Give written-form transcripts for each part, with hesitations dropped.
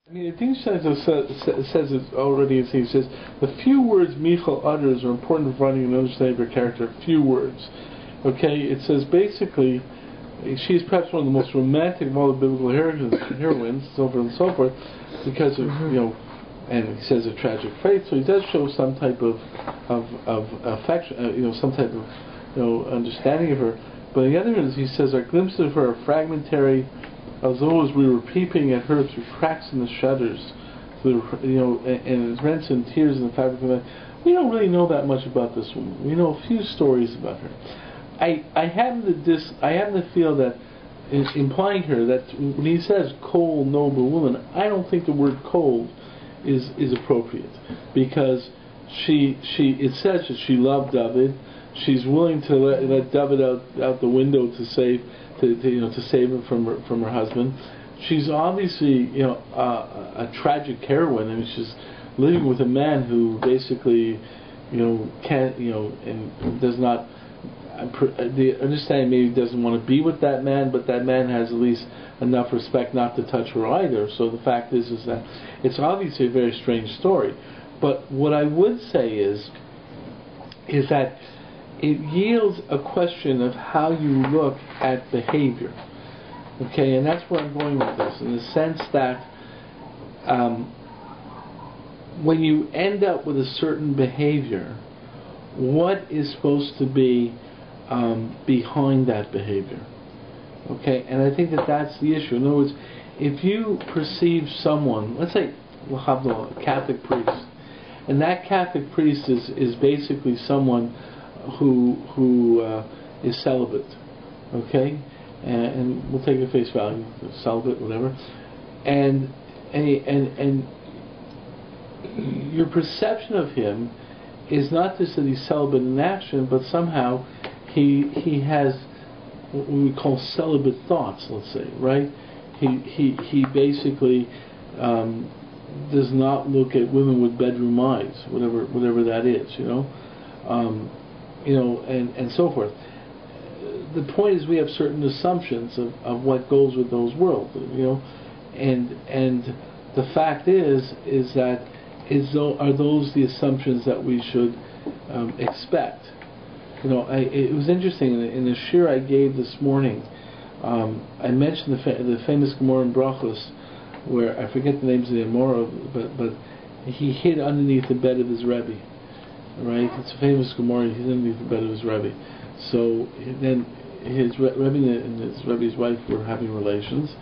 I mean, I think says it already. He says the few words Michal utters are important for finding an understanding of her character. Few words. Okay, it says basically she is perhaps one of the most romantic of all the biblical heroines, so forth and so forth, because of and he says a tragic fate. So he does show some type of affection, some type of understanding of her. But on the other hand, he says our glimpses of her are fragmentary, as though as we were peeping at her through cracks in the shutters, and rents and tears in the fabric of it. We don't really know that much about this woman. We know a few stories about her. I happen to feel that, implying her, that when he says cold, noble woman, I don't think the word cold is appropriate, because it says that she loved David. She's willing to let David out the window to save him from her husband. She's obviously a tragic heroine. I mean, she's living with a man who basically can't and does not. The understanding maybe doesn't want to be with that man, but that man has at least enough respect not to touch her either. So the fact is that it's obviously a very strange story. But what I would say is that it yields a question of how you look at behavior. Okay, and that's where I'm going with this, in the sense that when you end up with a certain behavior, what is supposed to be behind that behavior? Okay, and I think that's the issue. In other words, if you perceive someone, let's say a Catholic priest, and that Catholic priest is basically someone who is celibate, okay, and we'll take it at face value, celibate, whatever, and your perception of him is not just that he's celibate in action, but somehow he has what we call celibate thoughts, let's say, right? He basically does not look at women with bedroom eyes, whatever that is, and so forth. The point is, we have certain assumptions of what goes with those worlds, and the fact is that are those the assumptions that we should expect? It was interesting in the shir I gave this morning. I mentioned the famous Gemara in Brachos, where I forget the names of the Gemara, but he hid underneath the bed of his Rabbi. Right? It's a famous Gemara. He's underneath the bed of his Rabbi. So then his Rabbi and his Rabbi's wife were having relations,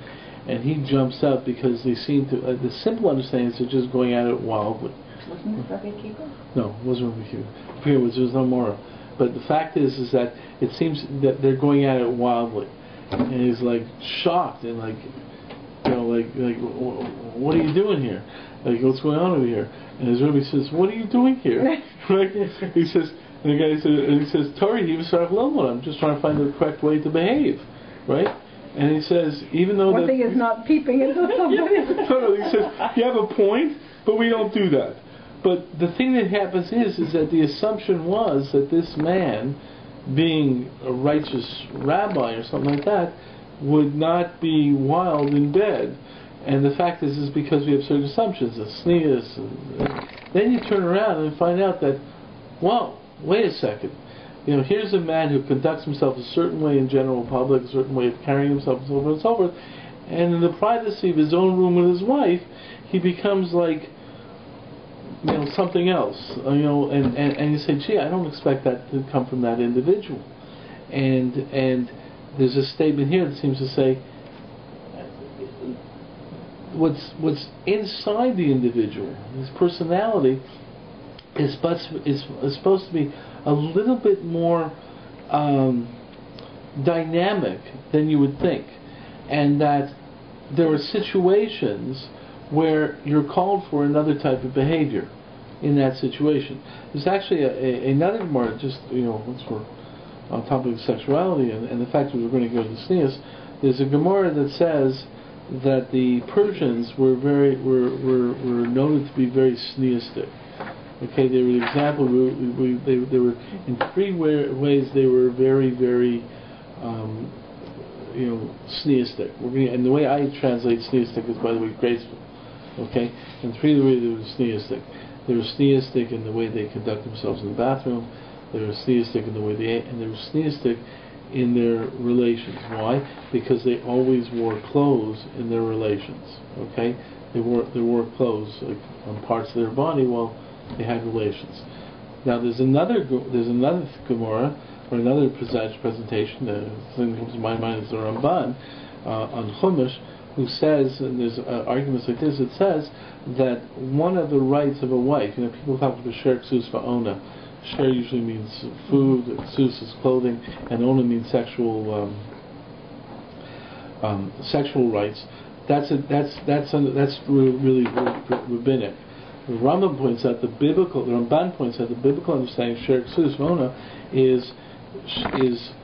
and he jumps up because they seem to. The simple understanding is they're just going at it wildly. Wasn't it Rabbi Kiva? No, it wasn't Rabbi Kiva. There was no more. But the fact is that it seems that they're going at it wildly, and he's like shocked and like what are you doing here? Like, what's going on over here? And his Rabbi says, "What are you doing here?" Right? He says, and the guy says, "Tori, you start level. I'm just trying to find the correct way to behave." Right? And he says, even though one thing is not peeping into somebody. No, he says, you have a point, but we don't do that. But the thing that happens is that the assumption was that this man, being a righteous rabbi or something like that, would not be wild in bed. And the fact is because we have certain assumptions of sneers. Then you turn around and find out that, well, wait a second. Here's a man who conducts himself a certain way in general public, a certain way of carrying himself, and so forth and so forth. And in the privacy of his own room with his wife, he becomes like, something else. And you say, gee, I don't expect that to come from that individual. And there's a statement here that seems to say, what's inside the individual, his personality, is supposed to be a little bit more dynamic than you would think, and that there are situations where you're called for another type of behavior in that situation. There's actually another Gemara, just once we're on topic of sexuality and the fact that we're going to go to the sneers. There's a Gemara that says that the Persians were noted to be very sneeristic. Okay, they were an example. They were in three ways. They were very, very, sneeristic. And the way I translate sneeristic is, by the way, graceful. Okay, and three of the way they were sneistic. They were sneistic in the way they conduct themselves in the bathroom. They were sneistic in the way they ate, and they were sneistic in their relations. Why? Because they always wore clothes in their relations. Okay, they wore clothes on parts of their body while they had relations. Now there's another Gemara or another presentation. The thing that comes to my mind is the Ramban on Chumash, who says, and there's arguments like this. It says that one of the rights of a wife, people talk about share ksus va'ona. Share usually means food, ksus is clothing, and ona means sexual rights. That's really rabbinic. The Ramban points out the Ramban points out the biblical understanding of share ksus va'ona is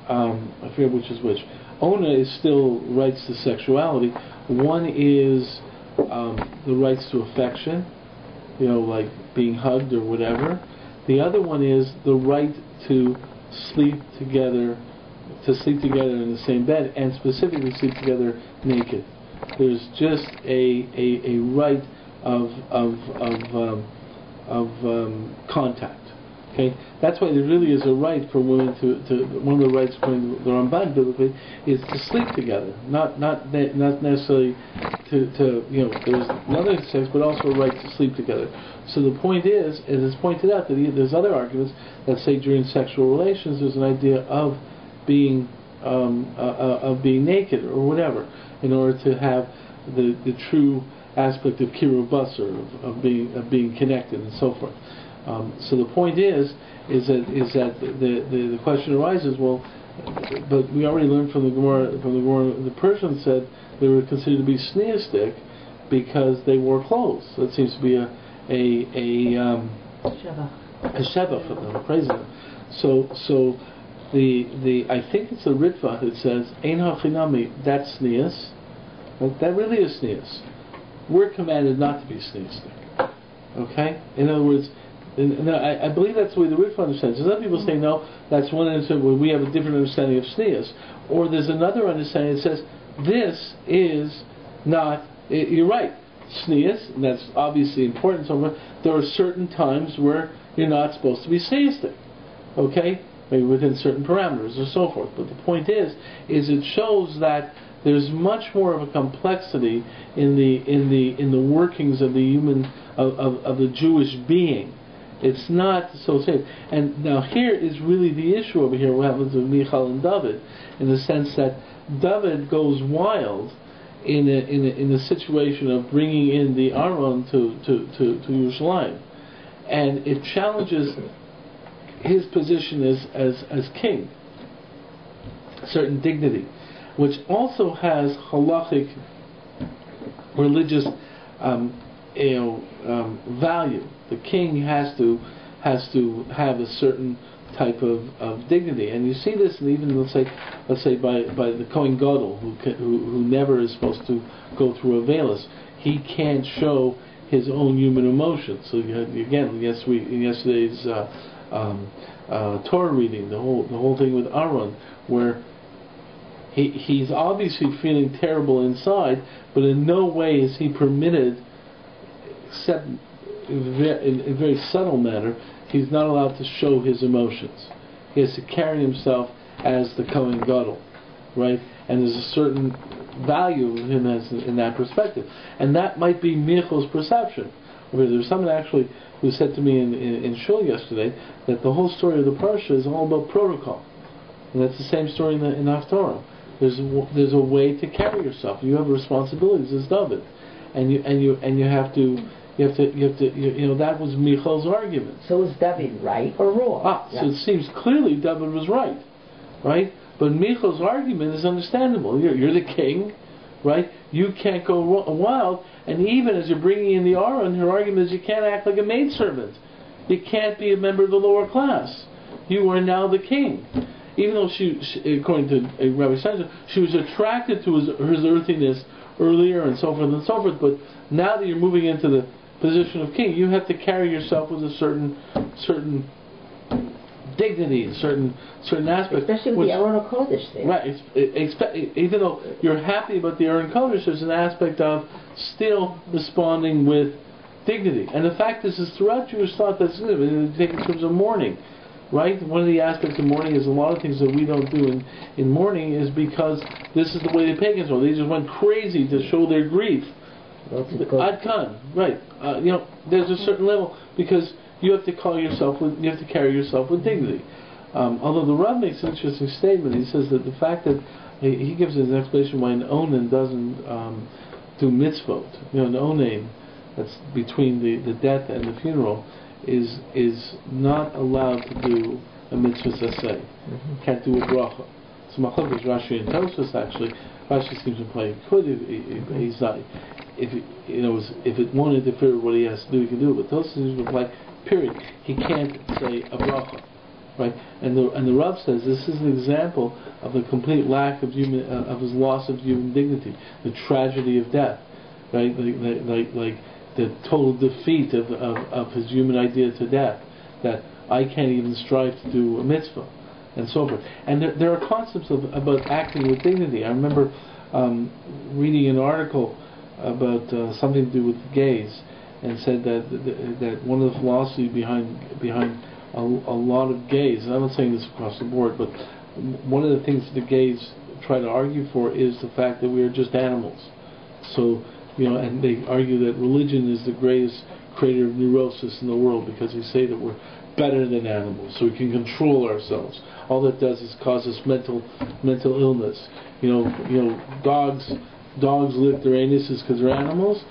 I forget which is which. Ona is still rights to sexuality. One is the rights to affection, like being hugged or whatever. The other one is the right to sleep together in the same bed, and specifically sleep together naked. There's just a right contact. Okay, that's why there really is a right for women to one of the rights according to the Ramban biblically is to sleep together, not necessarily to there's another sex, but also a right to sleep together. So the point is, it is pointed out that there's other arguments that say during sexual relations there's an idea of being naked or whatever, in order to have the true aspect of kiru basar, of being connected and so forth. So the point is that the question arises. Well, but we already learned from the Gemara. The Persian said they were considered to be sneistic because they wore clothes. That seems to be a shevach of them, praise them. So the I think it's the Ritva that says ein hachinami. That's sneis. That really is sneis. We're commanded not to be sneistic. Okay, in other words. I believe that's the way the Ritva understands. There's other people say no, that's one understanding where we have a different understanding of sneas. Or there's another understanding that says this is not. You're right, sneas, and that's obviously important. So there are certain times where you're not supposed to be sneistic. Okay, maybe within certain parameters or so forth. But the point is it shows that there's much more of a complexity in the workings of the human of the Jewish being. It's not so safe. And now here is really the issue over here, what happens with Michal and David, in the sense that David goes wild in a situation of bringing in the Aron to Yerushalayim. And it challenges his position as king, certain dignity, which also has halachic religious value. The king has to have a certain type of dignity, and you see this, and even let's say by the Kohen Gadol, who never is supposed to go through a veilus. He can't show his own human emotions. So again, in yesterday's Torah reading, the whole thing with Aaron, where he's obviously feeling terrible inside, but in no way is he permitted, except in a very subtle manner, he's not allowed to show his emotions. He has to carry himself as the Kohen Gadol, right? And there's a certain value of him in that perspective, and that might be Michal's perception. There's someone actually who said to me in Shul yesterday that the whole story of the parsha is all about protocol, and that's the same story in Haftorah. There's a way to carry yourself. You have responsibilities as David, and you have to. That was Michal's argument. So is David right or wrong? So it seems clearly David was right? But Michal's argument is understandable. You're the king, right? You can't go wild, and even as you're bringing in the Aron, her argument is you can't act like a maidservant. You can't be a member of the lower class. You are now the king. Even though she according to Rabbi Sanchez, she was attracted to his earthiness earlier and so forth, but now that you're moving into the position of king, you have to carry yourself with a certain dignity, certain aspects. Especially with the Rosh Chodesh thing. Right. Even though you're happy about the Aaron Kodesh, there's an aspect of still responding with dignity. And the fact is throughout Jewish thought, that's good. Take in terms of mourning. Right? One of the aspects of mourning is a lot of things that we don't do in mourning is because this is the way the pagans were. They just went crazy to show their grief. Ad Khan, right? There's a certain level because you have to carry yourself with dignity. Although the Rabbi makes an interesting statement, he says that the fact that he gives an explanation why an onan doesn't do mitzvot. An onan that's between the death and the funeral is not allowed to do a mitzvah saseh. Can't do a bracha. So Machlokes Rashi and Tosfos actually. Rashi seems to imply he could if it won't interfere with what he has to do, he can do it. But Tosfos seems to imply, period, he can't say a bracha, right? And the Rav says this is an example of the complete lack of his loss of human dignity, the tragedy of death, right? Like the total defeat of his human idea to death, that I can't even strive to do a mitzvah, and so forth. And there are concepts about acting with dignity. I remember reading an article about something to do with gays, and said that one of the philosophies behind a lot of gays, and I'm not saying this across the board, but one of the things the gays try to argue for is the fact that we are just animals. So, and they argue that religion is the greatest creator of neurosis in the world because they say that we're better than animals, so we can control ourselves. All that does is cause us mental illness. Dogs lick their anuses because they're animals.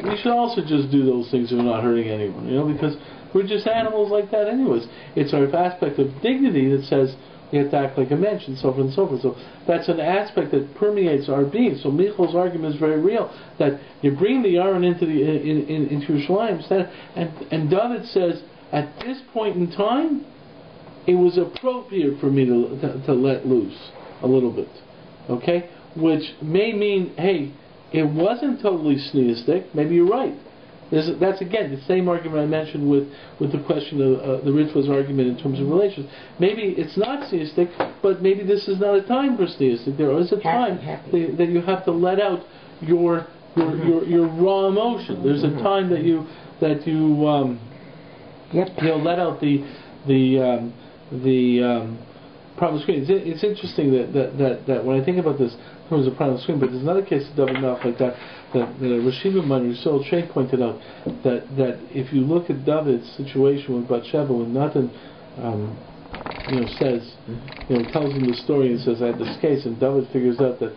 We should also just do those things if we're not hurting anyone, because we're just animals like that anyways. It's our aspect of dignity that says we have to act like a mensch, and so forth and so forth. So that's an aspect that permeates our being. So Michal's argument is very real, that you bring the Aaron into Yerushalayim, and David says, at this point in time, it was appropriate for me to let loose a little bit, okay? Which may mean, hey, it wasn't totally sneistic. Maybe you're right. That's again the same argument I mentioned with the question of the Ritva's argument in terms of relations. Maybe it's not sneistic, but maybe this is not a time for sneistic. There is a time that you have to let out your raw emotion. There's a time that you let out the problem screen. It's interesting that when I think about this in terms of problem screen, but there's another case of David Melch like that Rosh Chodesh Chabura Trey pointed out that if you look at David's situation with Bathsheba, when Nathan tells him the story and says, I had this case, and David figures out that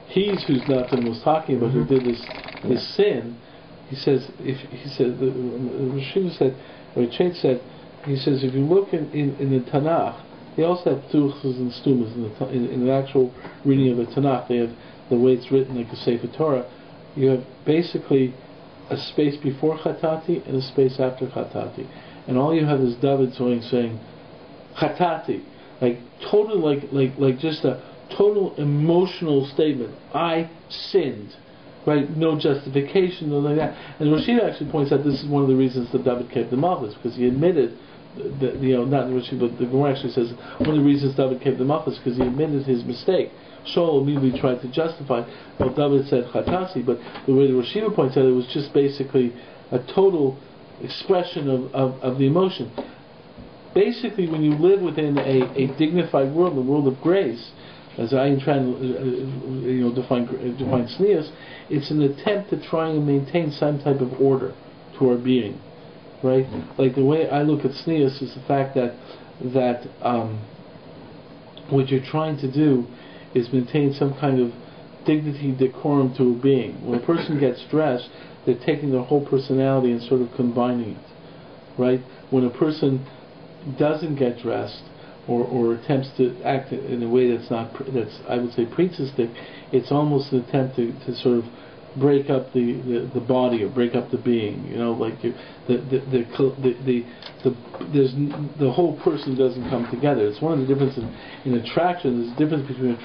he's who Nathan was talking about, who did this sin. He says, Rosh said, if you look in the Tanakh, they also have tuchs and stumas in the actual reading of the Tanakh. They have the way it's written, like a Sefer Torah. You have basically a space before Chatati and a space after Chatati, and all you have is David saying Chatati, like just a total emotional statement. I sinned, right? No justification, nothing like that. And Rashida actually points out this is one of the reasons that David kept the Malchus, because he admitted. Not Rashi, but the Gemara actually says one of the reasons David kept them up is because he admitted his mistake. Saul immediately tried to justify what David said Chatasi, but the way the Rashiva points out, it was just basically a total expression of the emotion. Basically, when you live within a dignified world, the world of grace, as I am trying to define tznius, it's an attempt to try and maintain some type of order to our being. Right, like the way I look at tznius is the fact that what you're trying to do is maintain some kind of dignity, decorum to a being. When a person gets dressed, they're taking their whole personality and sort of combining it. Right? When a person doesn't get dressed or attempts to act in a way that's I would say pretensive, it's almost an attempt to sort of break up the body or break up the being, the whole person doesn't come together. It's one of the differences in attraction. There's a difference between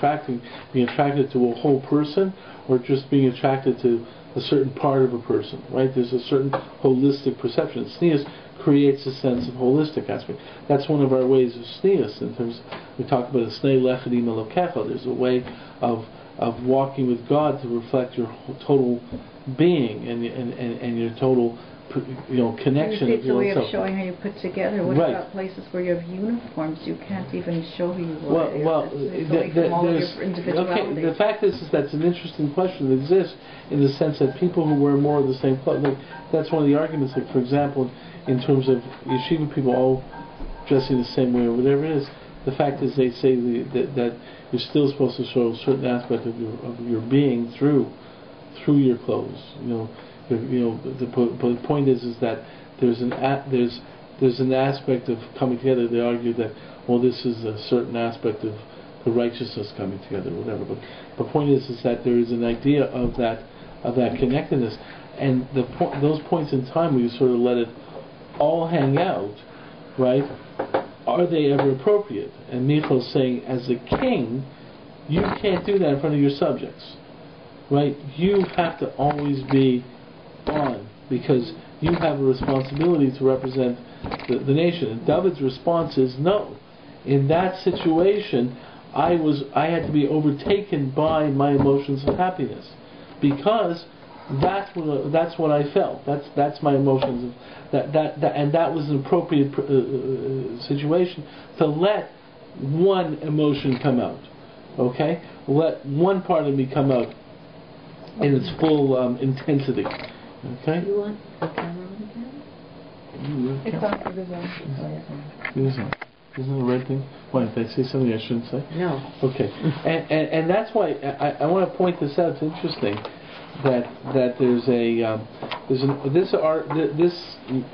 being attracted to a whole person, or just being attracted to a certain part of a person, right? There's a certain holistic perception. Sneas creates a sense of holistic aspect. That's one of our ways of sneas. In terms, we talk about a snei lechadim elokecha. There's a way of walking with God to reflect your total being and your total connection. It's a way of showing how you put together. What right. about places where you have uniforms? You can't even show who you are. It's away from all of your individuality. Okay, the fact is that's an interesting question that exists in the sense that people who wear more of the same clothes, that's one of the arguments. Like, for example, in terms of yeshiva people all dressing the same way or whatever it is, the fact is they say that you're still supposed to show a certain aspect of your being through your clothes. The point is that there's an aspect of coming together. They argue that this is a certain aspect of the righteousness coming together, whatever. But the point is that there is an idea of that connectedness, and those points in time where you sort of let it all hang out, right? Are they ever appropriate? And Michal's saying, as a king, you can't do that in front of your subjects, right? You have to always be on, because you have a responsibility to represent the nation. And David's response is no. In that situation, I had to be overtaken by my emotions of happiness, because that's what I felt. That's my emotions. And that was an appropriate situation to let one emotion come out. Okay, let one part of me come out in its full intensity. Okay. You want the camera on again? It's on for the zone. Isn't it a red thing? Why, did I say something I shouldn't say? No. Okay. And that's why I want to point this out. It's interesting that there's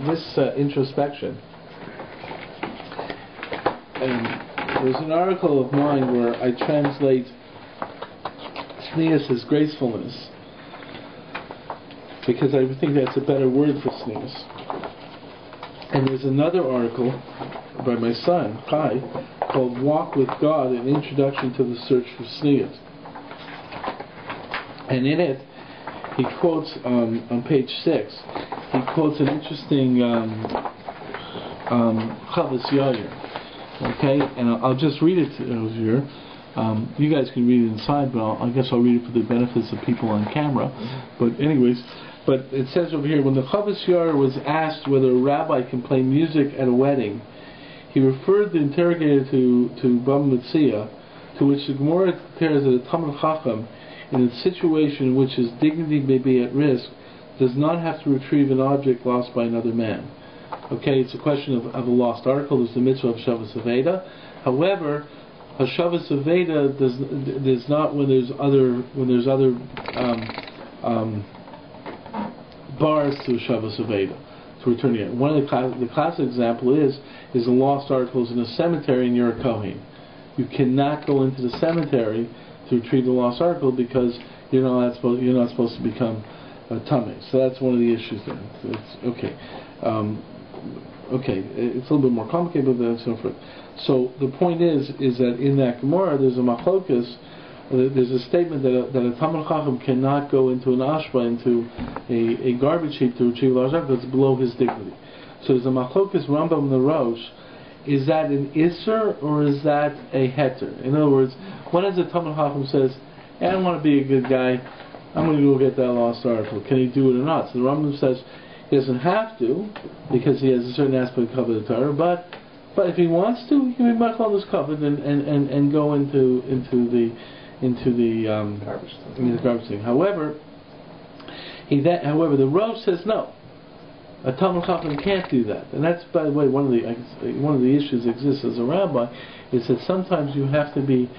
this introspection. There's an article of mine where I translate sneas as gracefulness, because I think that's a better word for sneas. And there's another article by my son, Kai, called Walk with God, an Introduction to the Search for Sneas. And in it, he quotes, on page 6, he quotes an interesting Chavas Iyar. Okay? And I'll just read it to you here. You guys can read it inside, but I guess I'll read it for the benefits of people on camera. But anyways, it says over here, when the Chavas Iyar was asked whether a rabbi can play music at a wedding, he referred the interrogator to Bava Metzia, to which the Gemara declares that a Talmid Chacham, in a situation in which his dignity may be at risk, does not have to retrieve an object lost by another man. Okay, it's a question of a lost article. There's the mitzvah of Shavas Aveda. However, a Shavas Aveda does not when there's other bars to Shavas Aveda to return it. One of the classic example is the lost articles in a cemetery, and you're a Kohen. You cannot go into the cemetery to retrieve the lost article because you're not supposed to become a Thu May. So that's one of the issues there. It's okay. It's a little bit more complicated, but that's so forth. So the point is that in that Gemara there's a machlokas. There's a statement that a Talmid Chacham cannot go into an ashba, into a garbage heap to retrieve a large article that's below his dignity. So there's a machlokas Rambam and the Rosh. Is that an Isser or is that a Heter? In other words, when is the Talmid Chacham says, I don't want to be a good guy, I'm going to go get that lost article. Can he do it or not? So the Rambam says he doesn't have to, because he has a certain aspect of the Torah, but if he wants to, he can be much on this covered and go into the garbage thing. However, the Rosh says no. A Talmid Chacham can't do that, and that's, by the way, one of the issues that exists as a rabbi, is that sometimes you have to be,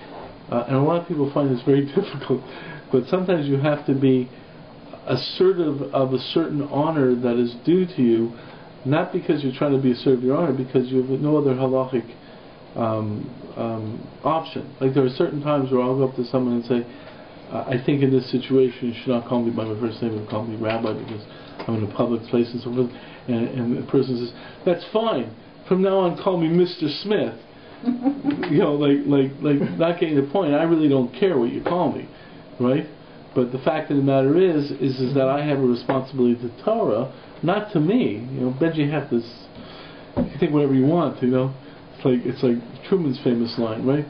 and a lot of people find this very difficult, but sometimes you have to be assertive of a certain honor that is due to you, not because you're trying to be assertive of your honor, because you have no other halachic option. Like there are certain times where I'll go up to someone and say, I think in this situation you should not call me by my first name, but call me Rabbi, because I'm in a public place and so forth. And the person says, that's fine. From now on, call me Mr. Smith. Like not getting the point. I really don't care what you call me, right? But the fact of the matter is that I have a responsibility to Torah, not to me. Benji have this. You can think whatever you want. It's like Truman's famous line, right?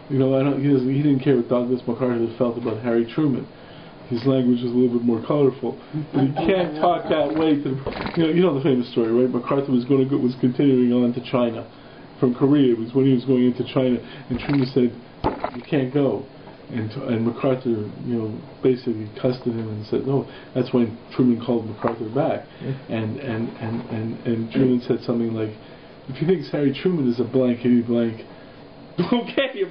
He didn't care what Douglas MacArthur felt about Harry Truman. His language is a little bit more colorful, but he can't talk that way to the famous story, right? MacArthur was continuing on to China from Korea. It was when he was going into China, and Truman said, "You can't go." And MacArthur, basically cussed at him and said, "No." That's when Truman called MacArthur back, and Truman said something like, "If he thinks Harry Truman is a blankety blank, okay,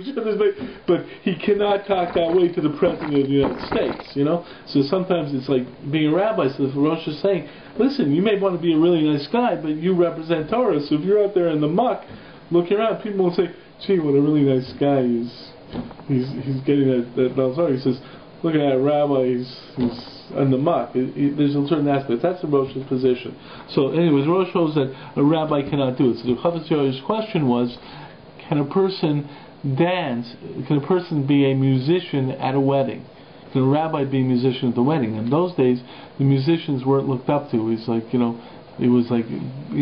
but he cannot talk that way to the President of the United States, So sometimes it's like being a rabbi. So the Rosh is saying, listen, you may want to be a really nice guy, but you represent Torah. So if you're out there in the muck, looking around, people will say, gee, what a really nice guy. He's getting that Torah. He says, look at that rabbi, he's in the muck. There's a certain aspect. That's the Rosh's position. So anyways, Rosh shows that a rabbi cannot do it. So the Chavetz Yair's question was, can a person dance? Can a person be a musician at a wedding? Can a rabbi be a musician at the wedding? In those days, the musicians weren't looked up to. It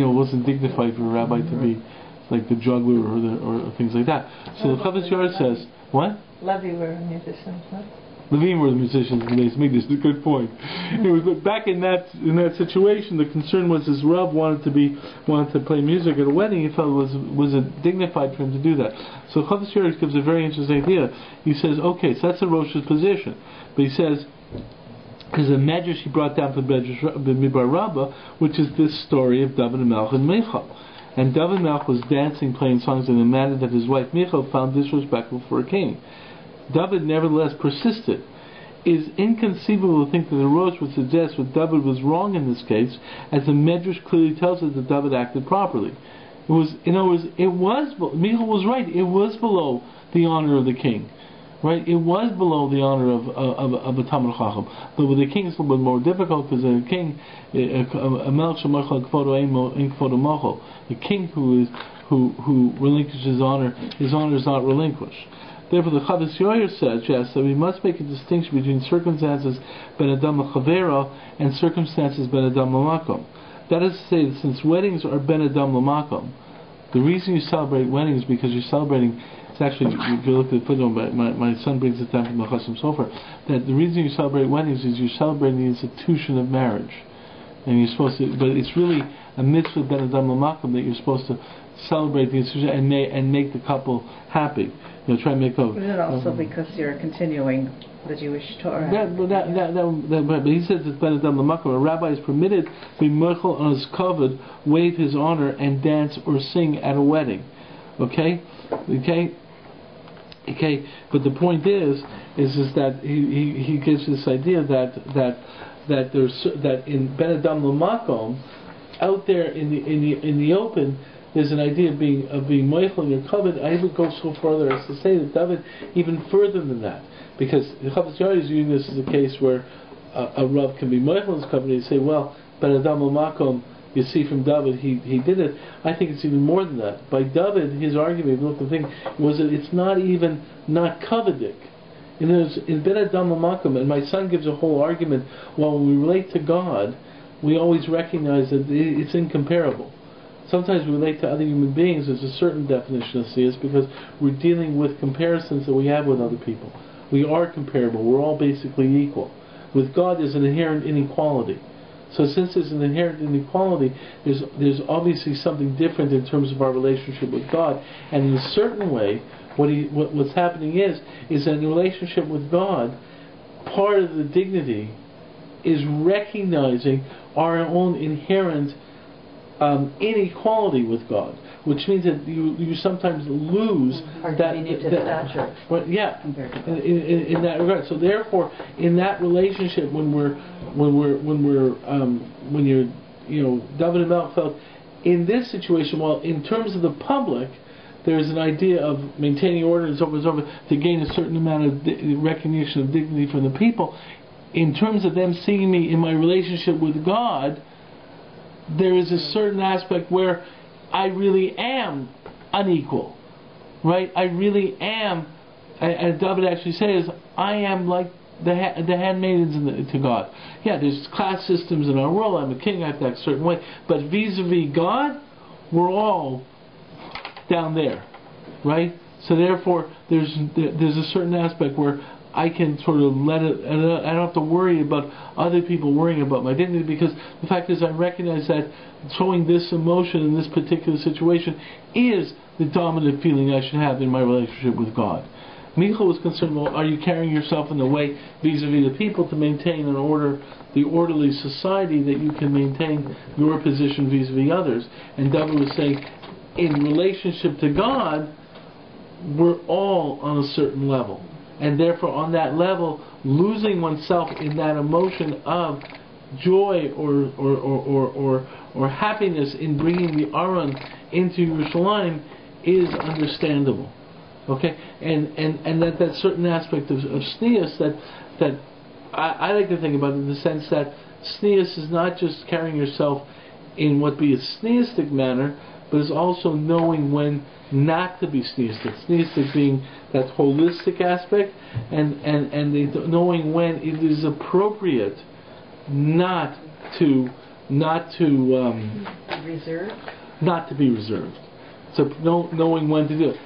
wasn't dignified for a rabbi to be like the juggler or things like that. So the Chavetz Yair says, what? Levi were musicians, huh? Levine were the musicians in the Mikdash. That's a good point. But back in that situation, the concern was his Rav wanted to play music at a wedding. He felt it was dignified for him to do that. So Chavetz Yair gives a very interesting idea. He says, okay, so that's the Rosh's position, but he says there's a medrash he brought down from Midbar Rabbah, which is this story of David and Melch and Michal. And David Melch was dancing, playing songs in a manner that his wife Michal found disrespectful for a king. David nevertheless persisted. It is inconceivable to think that the Rosh would suggest that David was wrong in this case, as the Medrash clearly tells us that David acted properly. It was, Michal was right. It was below the honor of the king, right? It was below the honor of a Talmid Chacham. But with the king, it's a little bit more difficult because the king, a king who relinquishes his honor is not relinquished. Therefore, the Chavetz Yair suggests that we must make a distinction between circumstances ben adam l'chavera and circumstances ben adam l'makom. That is to say, that since weddings are ben adam l'makom, the reason you celebrate weddings is because you're celebrating. It's actually, if you look at the footnote, my son brings it down from the Chasam Sofer, that the reason you celebrate weddings is you're celebrating the institution of marriage, and you're supposed to. But it's really a mitzvah ben adam l'makom that you're supposed to celebrate the institution and make the couple happy. Try and make a. Is it also because you're continuing the Jewish Torah? But he says it's ben adam l'makom. A rabbi is permitted to be meichel on his kavod, waive his honor, and dance or sing at a wedding. Okay. But the point is that he gives this idea that in ben adam l'makom, out there in the open, there's an idea of being meichel in your kavod. I would go so further as to say that David even further than that, because the Chavetz Yair is using this as a case where a Rav can be meichel in his kavod. And you say, well, ben adam l'makom, you see from David he did it. I think it's even more than that. By David, his argument, look, the thing was that it's not even not kavodik. In ben adam l'makom, and my son gives a whole argument. Well, when we relate to God, we always recognize that it's incomparable. Sometimes we relate to other human beings. There's a certain definition of CS because we're dealing with comparisons that we have with other people. We are comparable. We're all basically equal. With God, there's an inherent inequality. So since there's an inherent inequality, there's obviously something different in terms of our relationship with God. And in a certain way, what's happening is that in the relationship with God, part of the dignity is recognizing our own inherent inequality with God, which means that you sometimes lose that. In that regard. So therefore, in that relationship, when you're David and Melch felt in this situation, well, in terms of the public, there's an idea of maintaining order and so on to gain a certain amount of recognition of dignity from the people. In terms of them seeing me in my relationship with God, there is a certain aspect where I really am unequal, right? I really am, as David actually says, I am like the handmaidens to God. Yeah, there's class systems in our world. I'm a king, I have to act a certain way. But vis-a-vis God, we're all down there, right? So therefore, there's a certain aspect where I can sort of let it, and I don't have to worry about other people worrying about my dignity, because the fact is I recognize that showing this emotion in this particular situation is the dominant feeling I should have in my relationship with God. Michal was concerned, well, are you carrying yourself in a way vis-a-vis the people to maintain an order, the orderly society that you can maintain your position vis-a-vis others? And David was saying, in relationship to God, we're all on a certain level. And therefore, on that level, losing oneself in that emotion of joy or happiness in bringing the Aron into Yerushalayim is understandable. Okay, and that certain aspect of sneas that I like to think about in the sense that sneas is not just carrying yourself in what be a sneistic manner, but is also knowing when not to be sneistic. Sneistic being that holistic aspect, and knowing when it is appropriate not to be reserved. So knowing when to do it.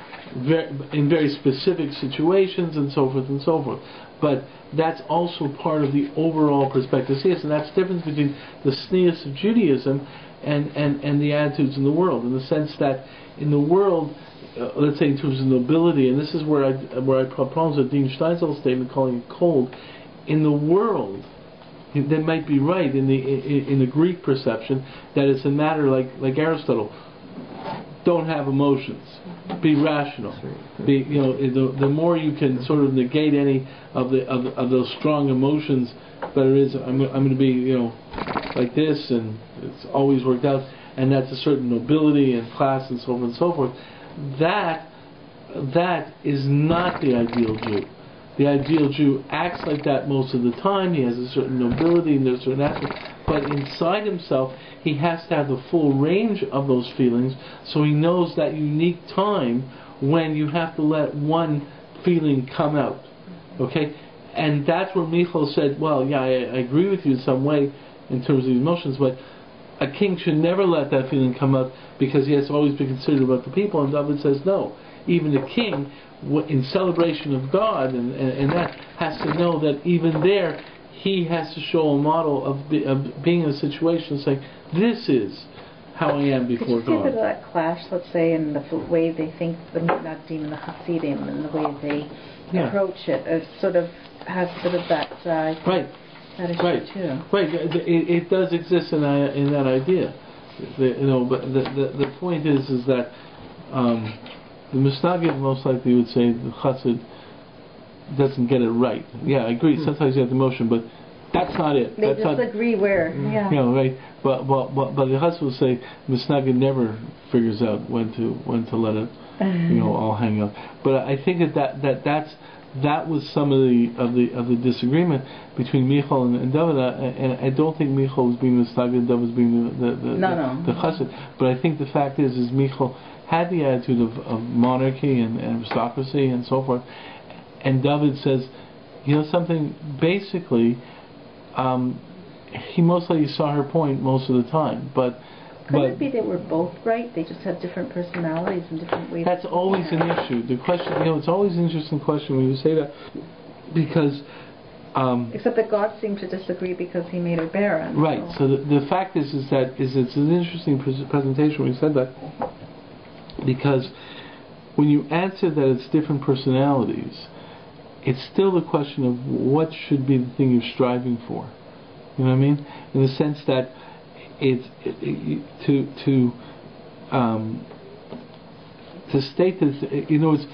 In very specific situations and so forth and so forth. But that's also part of the overall perspective of sneas, and that's the difference between the sneas of Judaism and the attitudes in the world, in the sense that in the world, let's say in terms of nobility, and this is where I have problems with Dean Steinsal's statement calling it cold. In the world, they might be right in the Greek perception that it's a matter like Aristotle. Don't have emotions. Be rational. Be the more you can sort of negate any of those strong emotions, better it is. I'm going to be like this, and it's always worked out, and that's a certain nobility and class and so on and so forth. That is not the ideal Jew. The ideal Jew acts like that most of the time. He has a certain nobility and there's a certain aspect, but inside himself he has to have the full range of those feelings, so he knows that unique time when you have to let one feeling come out. Okay? And that's where Michal said, well, yeah, I agree with you in some way in terms of the emotions, but a king should never let that feeling come out because he has to always be considerate about the people. And David says, no. Even the king, in celebration of God, and that has to know that even there, he has to show a model of being in a situation saying, this is how I am before God. Could you see that clash, let's say, in the way they think, the Mitnagdim and the Hasidim, and the way they approach it, sort of has sort of that right. That issue right. too. Right. It does exist in that idea. But the point is that the Misnagid most likely would say the Chassid doesn't get it right. Yeah, I agree. Sometimes you have the emotion, but that's not it. They disagree where. Yeah. Right. But the Chassid will say Misnagid never figures out when to let it all hang up. But I think that was some of the disagreement between Michal and David, and I don't think Michal was being the Misnagid and David was being the Chassid. But I think the fact is Michal had the attitude of monarchy and aristocracy and so forth, and David says, something, basically, he most likely saw her point most of the time, but it be they were both right? They just had different personalities and different ways. That's always an issue. The question, it's always an interesting question when you say that, because except that God seemed to disagree because he made her barren. Right. So the fact is that it's an interesting presentation when you said that, because when you answer that it's different personalities, it's still the question of what should be the thing you're striving for. You know what I mean? In the sense that to state that it's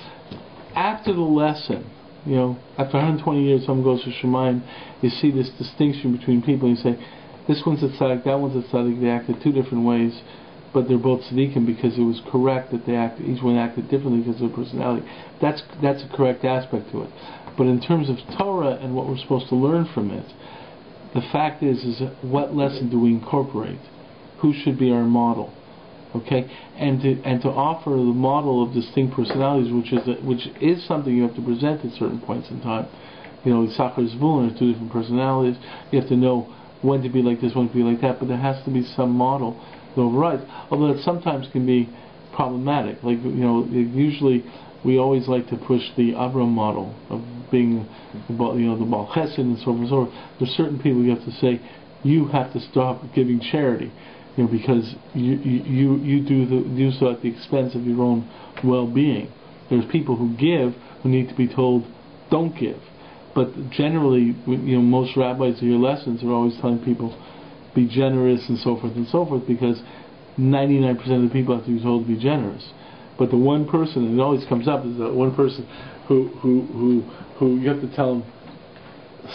after the lesson. After 120 years, someone goes to Shemayim, you see this distinction between people, and you say, this one's a tzaddik, that one's a tzaddik. They acted two different ways, but they're both tzaddikim because it was correct that each one acted differently because of their personality. That's a correct aspect to it. But in terms of Torah and what we're supposed to learn from it, the fact is what lesson do we incorporate? Who should be our model? Okay, and to offer the model of distinct personalities, which is something you have to present at certain points in time, Issachar Zvulun are two different personalities. You have to know when to be like this, when to be like that, but there has to be some model that overrides. Although it sometimes can be problematic. Like, usually we always like to push the Avram model of being, the Baal Chesed and so on and so forth. There's certain people you have to say, you have to stop giving charity, because you do so at the expense of your own well-being. There's people who give who need to be told, don't give. But generally, most rabbis in your lessons are always telling people, be generous and so forth, because 99% of the people have to be told to be generous. But the one person, and it always comes up, is that one person who you have to tell them,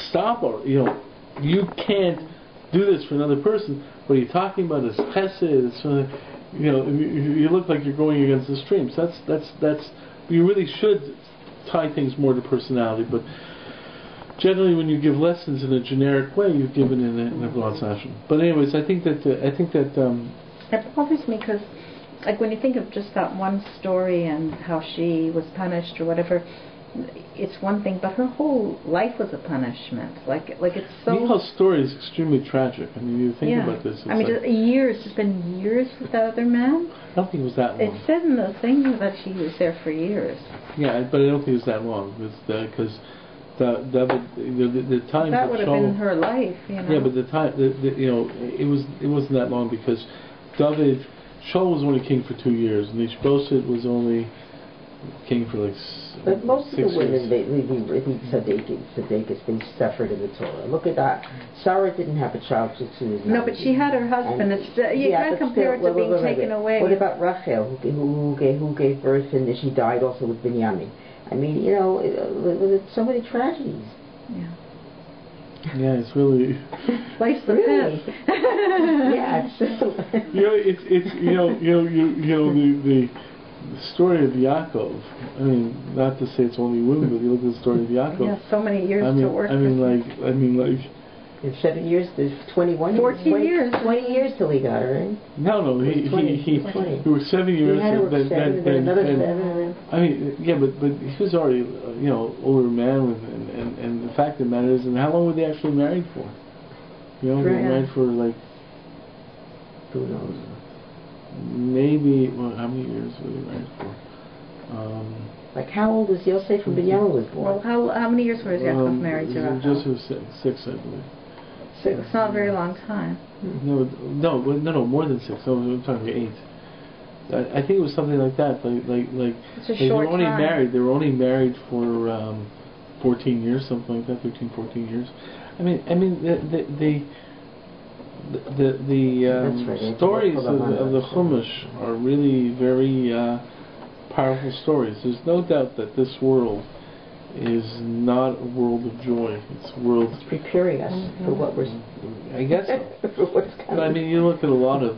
stop, or you can't do this for another person. What are you talking about? It's chesed. You look like you're going against the stream. So that's you really should tie things more to personality. But generally, when you give lessons in a generic way, you give it in a broad fashion. But anyways, I think that it bothers me because, like, when you think of just that one story and how she was punished or whatever, it's one thing, but her whole life was a punishment. Like it's so. Michal's story is extremely tragic. I mean, you think about this. Years. It's been years with that other man. I don't think it was that long. It said in the thing that she was there for years. Yeah, but I don't think it was that long because the time that would have been her life. Yeah, but the time, it wasn't that long because Saul was only king for 2 years, and Ishbosheth was only king for But most of the women, they suffered in the Torah. Look at that. Sarah didn't have a child till she was 90. No, but she had her husband. You can't compare it to being taken away. What about Rachel, who gave birth and she died also with Binyamin? I mean, so many tragedies. Yeah. Yeah, it's really. Life's the really? Yeah, it's the story of Yaakov. I mean, not to say it's only women, but you look at the story of Yaakov. Yeah, so many years to work. In 7 years, there's 21 14 years. 20 years till he got her, right? No, he worked 7 years. He had to work 7, then another 7. I mean, yeah, but he was already, older man, and the fact of the matter is, and how long were they actually married for? They were married for who knows? Maybe, how many years were they married for? Like, how old was Yosef when Binyamin was born? Well, how many years was Yaakov married to Rachel? Joseph was 6, I believe. 6. It's not a very long time. No, more than 6. I'm talking 8. I think it was something like that. It's a short time. They were only married for 14 years, something like that, 13, 14 years. I mean, the stories of the Chumash are really very powerful stories. There's no doubt that this world is not a world of joy. It's preparing us for what we're. I guess so. For what's coming. But I mean, you look at a lot of.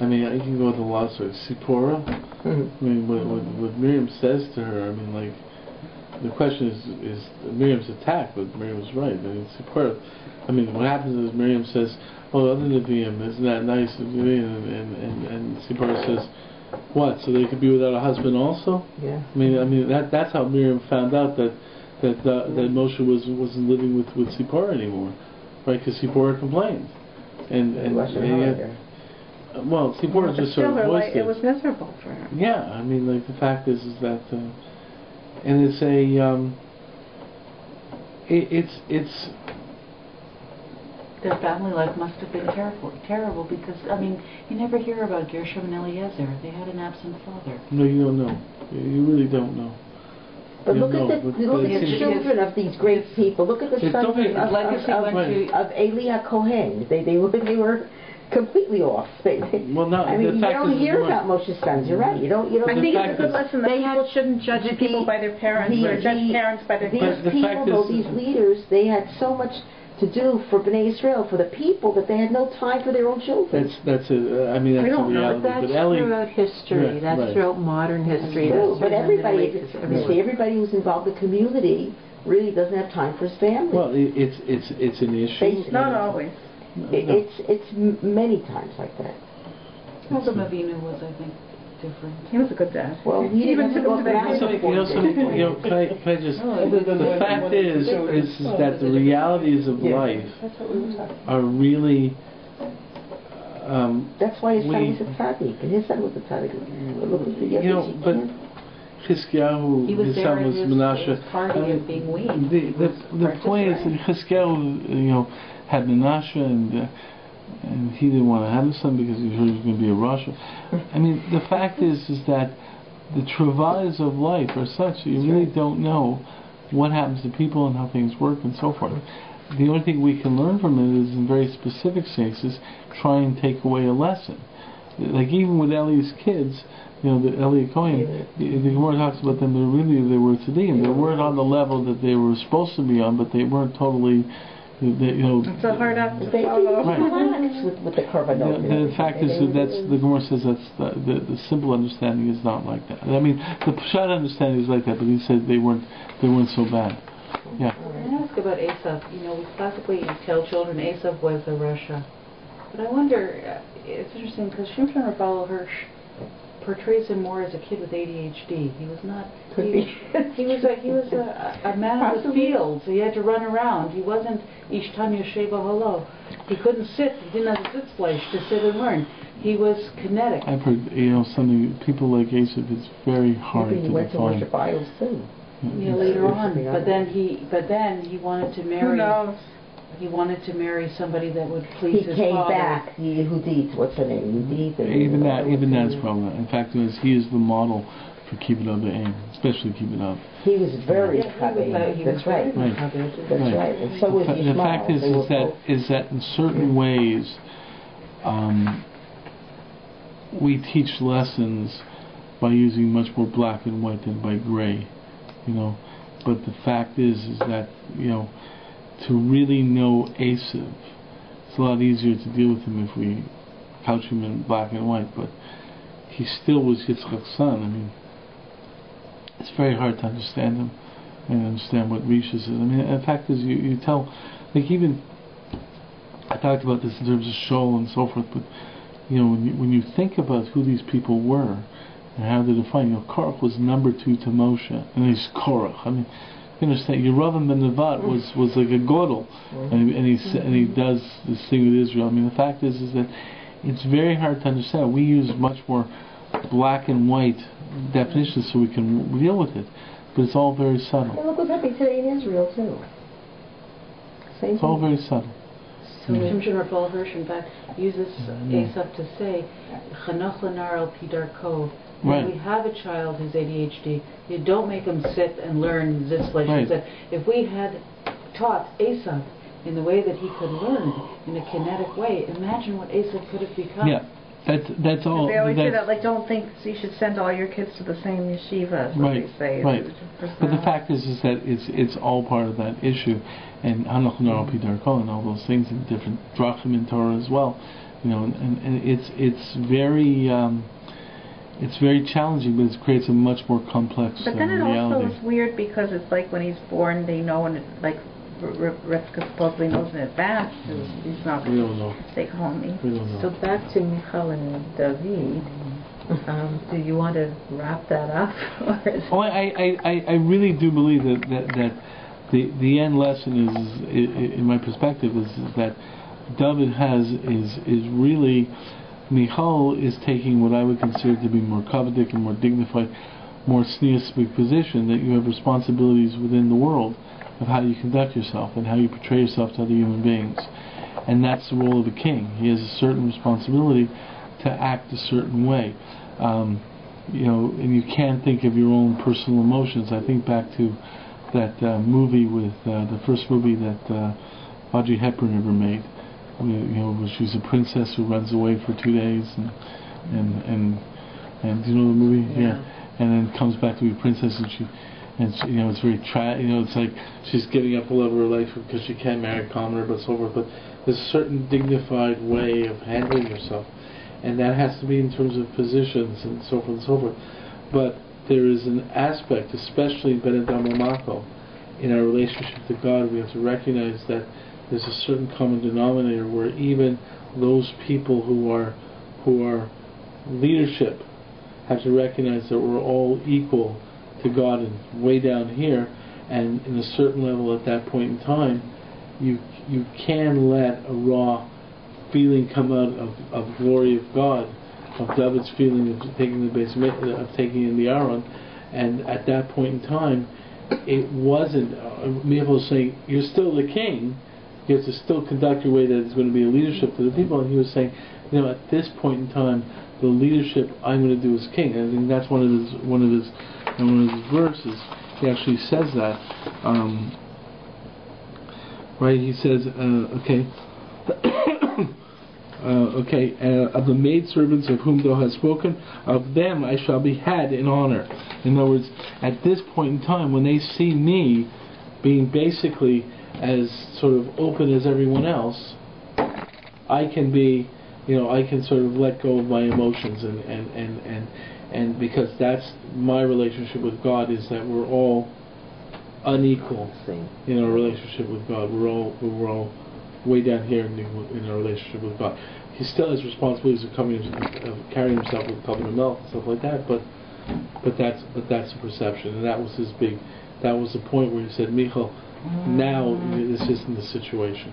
I mean, you can go with a lot of stories. Sipporah. I mean, what Miriam says to her. I mean, the question is Miriam's attack, but Miriam was right. I mean, Sipporah. I mean, what happens is Miriam says, "Oh, other Nevi'im, isn't that nice?" And Sipporah says, "What? So they could be without a husband also?" Yeah. I mean that's how Miriam found out that Moshe wasn't living with Sipporah anymore, right? Because Sipporah complained, and well, Sipporah just sort of voiced it. It was miserable for her. Yeah, I mean, the fact is that, and it's it's. Their family life must have been terrible because, I mean, you never hear about Gershom and Eliezer. They had an absent father. No, you don't know. You really don't know. But look at the children of these great people. Look at the sons of Eli Cohen. They were completely off. Well, no. I mean, you don't hear about Moshe's sons. You're right. You don't. I think it's a good lesson that people shouldn't judge people by their parents or judge parents by their kids. These people, these leaders, they had so much to do for Bnei Israel, for the people, that they had no time for their own children. That's a reality. That's throughout history. That's throughout modern history. But everybody who's involved in the community really doesn't have time for his family. Well, it's an issue. Not always. It's many times like that. Avinu was, I think, different. He was a good dad. Well, he even didn't took him to have the can I just, the fact is that the realities of life are really, that's why his son was a tzaddik, and his son was a tzaddik. But Chizkiyahu, his son was Menashe. Being weaned. The point is that Chizkiyahu, had Menashe, and he didn't want to have a son because he heard he was going to be a Rosh. I mean, the fact is that the travails of life are such that you really don't know what happens to people and how things work and so forth. The only thing we can learn from it is, in very specific cases, try and take away a lesson. Like even with Eli's kids, the Eli Cohen, the Gemara talks about them. They were tzaddikim. They weren't on the level that they were supposed to be on, but they weren't totally. It's a hard act to follow. Right. With the korbanot. The fact is that the Gemara says the simple understanding is not like that. I mean, the pshat understanding is like that, but he said they weren't so bad. Yeah. Can I ask about Esav? We classically tell children Esav was a Rasha, but I wonder. It's interesting because Shimshon Rabbi Hirsch portrays him more as a kid with ADHD. He was not. He was a man of the fields. He had to run around. He wasn't Ishtanya Sheba Holo. He couldn't sit. He didn't have a sitzfleisch to sit and learn. He was kinetic. I've heard something. People like Esav, it's very hard to define. He went to worship idols too. Yeah, later on. But then he wanted to marry. Who knows? He wanted to marry somebody that would please his father. He came back. Yehudit, what's her name? Yehudit. Even that's probably. In fact, he is the model for Kibbud Aim, especially Kibbud Av. He was very cunning. That's right. That's right. And so was Yishmael. The fact is that in certain ways, we teach lessons by using much more black and white than by gray, But the fact is that to really know Esav, it's a lot easier to deal with him if we couch him in black and white, but he still was Yitzchak's son. I mean, it's very hard to understand him and understand what Risha says. I mean, the fact is, you tell, like even, I talked about this in terms of Saul and so forth, but when you think about who these people were and how they're defined, Korach was number 2 to Moshe, and he's Korach. I mean, you understand, Yeravam ben Nevat was like a godel, and he does this thing with Israel. I mean, the fact is that it's very hard to understand. We use much more black and white definitions so we can deal with it, but it's all very subtle. And look what's happening today in Israel too. It's all very subtle. So Shimshon Rabbi Hirsch, in fact, uses Esav to say, Chanoch lanar al pi darko. When we have a child who's ADHD, you don't make him sit and learn this flesh. Right. If we had taught Esav in the way that he could learn, in a kinetic way, imagine what Esav could have become. Yeah, that's all. They always say that, don't think you should send all your kids to the same yeshiva. They say. Right. But the fact is that it's all part of that issue, and Hanoch Nar Pi Darko and all those things, and different drachim in Torah as well. And it's very. It's very challenging, but it creates a much more complex reality. But then it also is weird because it's like when he's born, they know, and Rivka supposedly knows in advance he's not going to take home. So back to Michal and David. Do you want to wrap that up? I really do believe that the end lesson is, in my perspective, is that David is really. Michal is taking what I would consider to be more coveted and more dignified, more sneastic position, that you have responsibilities within the world of how you conduct yourself and how you portray yourself to other human beings. And that's the role of a king. He has a certain responsibility to act a certain way. And you can't think of your own personal emotions. I think back to that movie with the first movie that Audrey Hepburn ever made. She's a princess who runs away for 2 days, and do you know the movie? Yeah. And then comes back to be a princess, and she it's very it's like she's giving up all over her life because she can't marry a commoner, but so forth. But there's a certain dignified way of handling yourself, and that has to be in terms of positions and so forth and so forth. But there is an aspect, especially in Ben Adam Mako, in our relationship to God, we have to recognize that there's a certain common denominator where even those people who are leadership have to recognize that we're all equal to God and way down here, and in a certain level at that point in time, you can let a raw feeling come out of glory of God, of David's feeling of taking the base, of taking in the Aaron, and at that point in time, it wasn't. Michal was saying, "You're still the king. You have to still conduct your way that it's going to be a leadership to the people." And he was saying, at this point in time, the leadership I'm going to do as king. And I think that's one of his verses. He actually says that. Right? He says, okay. Of the maidservants of whom thou hast spoken, of them I shall be had in honor. In other words, at this point in time, when they see me being basically as sort of open as everyone else, I can be, I can sort of let go of my emotions, and because that's my relationship with God, is that we're all unequal in our relationship with God. We're all way down here in our relationship with God. He still has responsibilities of carrying himself with covenant milk and stuff like that, but that's a perception, and that was the point where he said, Michal, now this isn't the situation.